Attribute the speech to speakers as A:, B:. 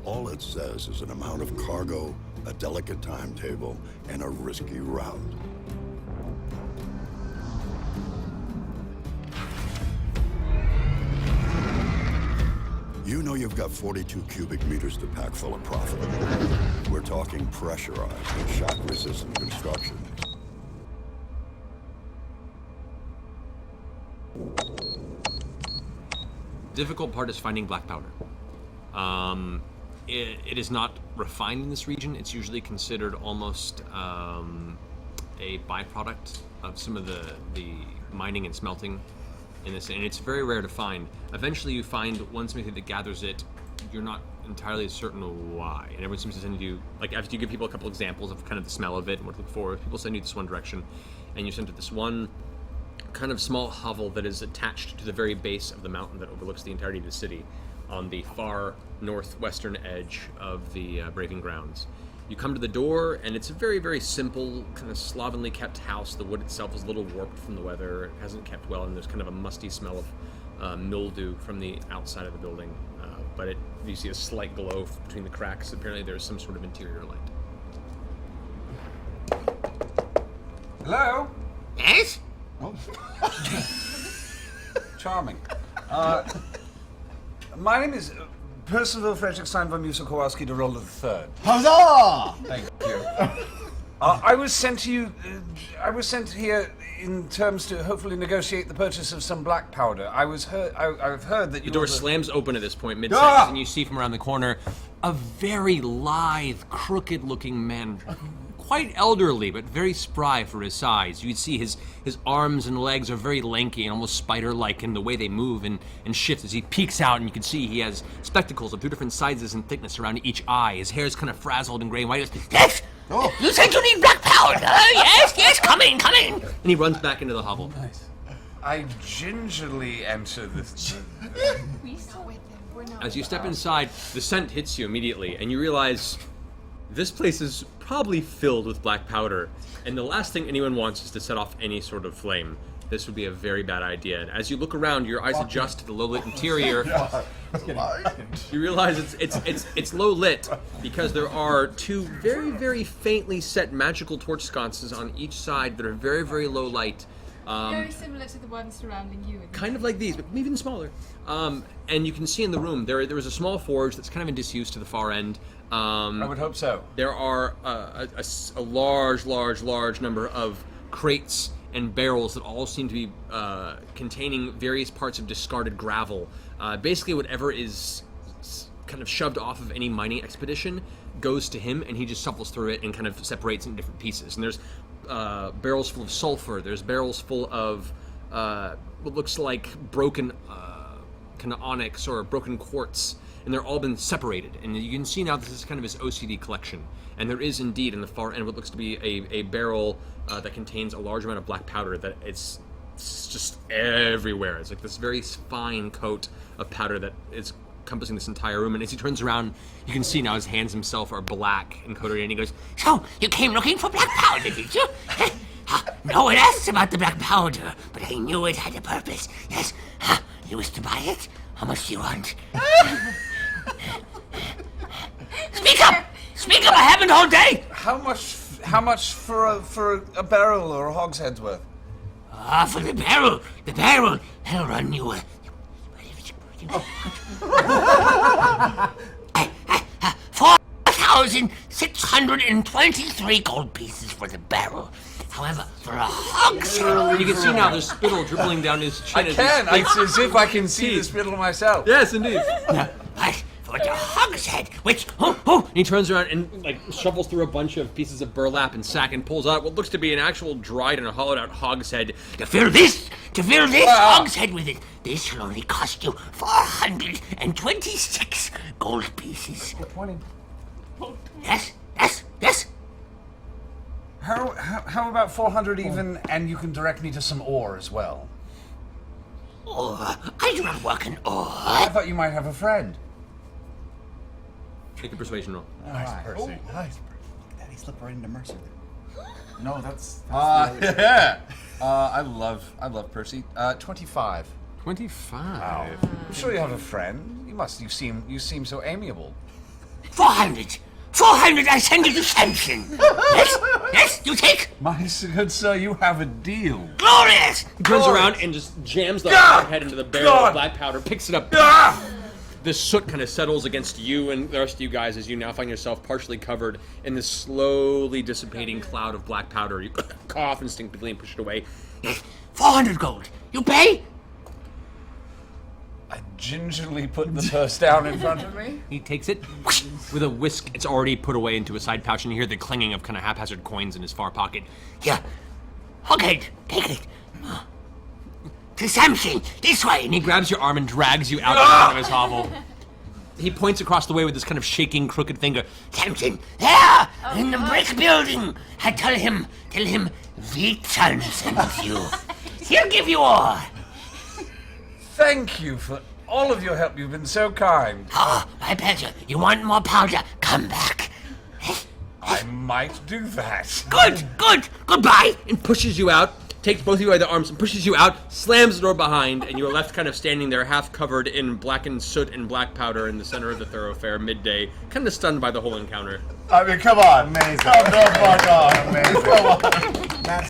A: All it says is an amount of cargo, a delicate timetable, and a risky route. You know you've got 42 cubic meters to pack full of profit. We're talking pressurized and shock-resistant construction.
B: Difficult part is finding black powder. It is not refined in this region. It's usually considered almost a byproduct of some of the mining and smelting in this, and it's very rare to find. Eventually you find one smithy that gathers it. You're not entirely certain why, and everyone seems to send you, like, after you give people a couple examples of kind of the smell of it and what to look for, people send you this one direction, and you're sent to this one kind of small hovel that is attached to the very base of the mountain that overlooks the entirety of the city on the far northwestern edge of the Braving Grounds. You come to the door, and it's a very, very simple, kind of slovenly kept house. The wood itself is a little warped from the weather. It hasn't kept well, and there's kind of a musty smell of mildew from the outside of the building. But you see a slight glow between the cracks. Apparently there's some sort of interior light.
C: Hello?
D: Yes?
C: Oh. Charming. My name is Percival Frederickstein von Musa-Kowalski de Roller III.
D: Huzzah!
C: Thank you. I was sent to you. I was sent here in terms to hopefully negotiate the purchase of some black powder. I've heard that you.
B: The door slams open at this point, mid-sentence, and you see from around the corner a very lithe, crooked-looking man. Quite elderly, but very spry for his size. You can see his arms and legs are very lanky and almost spider-like in the way they move and shift as he peeks out, and you can see he has spectacles of 2 different sizes and thickness around each eye. His hair is kind of frazzled and gray and white.
D: Yes! Oh. You said you need black powder! Yes, come in!
B: And he runs back into the hovel.
C: Nice. I gingerly enter this.
B: As you step inside, the scent hits you immediately, and you realize this place is probably filled with black powder, and the last thing anyone wants is to set off any sort of flame. This would be a very bad idea. And as you look around, your eyes adjust to the low-lit interior. You realize it's low-lit because there are 2 very, very faintly set magical torch sconces on each side that are very, very low light.
E: Very similar to the ones surrounding you.
B: Kind of like these, but even smaller. And you can see in the room, there is a small forge that's kind of in disuse to the far end.
C: I would hope so.
B: There are a large number of crates and barrels that all seem to be containing various parts of discarded gravel. Basically whatever is kind of shoved off of any mining expedition goes to him, and he just shuffles through it and kind of separates into different pieces. And there's barrels full of sulfur, there's barrels full of what looks like broken kind of onyx or broken quartz, and they're all been separated. And you can see now this is kind of his OCD collection. And there is indeed in the far end what looks to be a barrel that contains a large amount of black powder that it's just everywhere. It's like this very fine coat of powder that is encompassing this entire room. And as he turns around, you can see now his hands himself are black and coated, and he goes,
D: "So, you came looking for black powder, did you? No one asked about the black powder, but I knew it had a purpose. Yes, you wish to buy it? How much do you want?" Speak up! Speak up! I haven't all day.
C: How much for a barrel or a hogshead's worth?
D: For the barrel. I'll run you. 4,623 gold pieces for the barrel. However, for a hogshead...
B: You can see now there's spittle dribbling down his chin.
C: It's as if I can see the spittle myself.
B: Yes, indeed.
D: For the hogshead, which...
B: And he turns around and shuffles through a bunch of pieces of burlap and sack and pulls out what looks to be an actual dried and hollowed out hogshead.
D: To fill this hogshead with it, this will only cost you 426 gold pieces.
C: Good pointing.
D: Yes.
C: How about 400 even, and you can direct me to some ore as well?
D: Ore? I do not work in ore.
C: I thought you might have a friend.
B: Make a persuasion roll.
F: Nice, Percy.
G: Oh.
F: Nice, Percy. Look at that, he slipped right into Mercer there. No, that's
G: Yeah. I love Percy. 25.
B: 25.
C: I'm sure you have a friend. You seem so amiable.
D: 400. 400, I send you to Samson. Yes? Yes, you take?
C: My good sir, you have a deal.
D: Glorious!
B: He turns around and just jams the head into the barrel of black powder, picks it up. The soot kind of settles against you and the rest of you guys as you now find yourself partially covered in this slowly dissipating cloud of black powder. You cough instinctively and push it away.
D: 400 gold. You pay?
C: I gingerly put the purse down in front of me.
B: He takes it with a whisk. It's already put away into a side pouch, and you hear the clanging of kind of haphazard coins in his far pocket.
D: Yeah. Okay, take it. To Samson, this way.
B: And he grabs your arm and drags you out of his hovel. He points across the way with this kind of shaking, crooked finger.
D: Samson, there, in the brick building. I tell him, Vitan sends you. He'll give you all.
C: Thank you for all of your help. You've been so kind.
D: Oh, my pleasure. You want more powder? Come back.
C: I might do that.
D: Good. Goodbye.
B: And pushes you out, takes both of you by the arms and pushes you out, slams the door behind, and you are left kind of standing there half covered in blackened soot and black powder in the center of the thoroughfare midday, kind of stunned by the whole encounter.
H: I mean, come on.
F: Amazing.
H: Oh, no, fuck off.
F: Amazing.
H: Come on.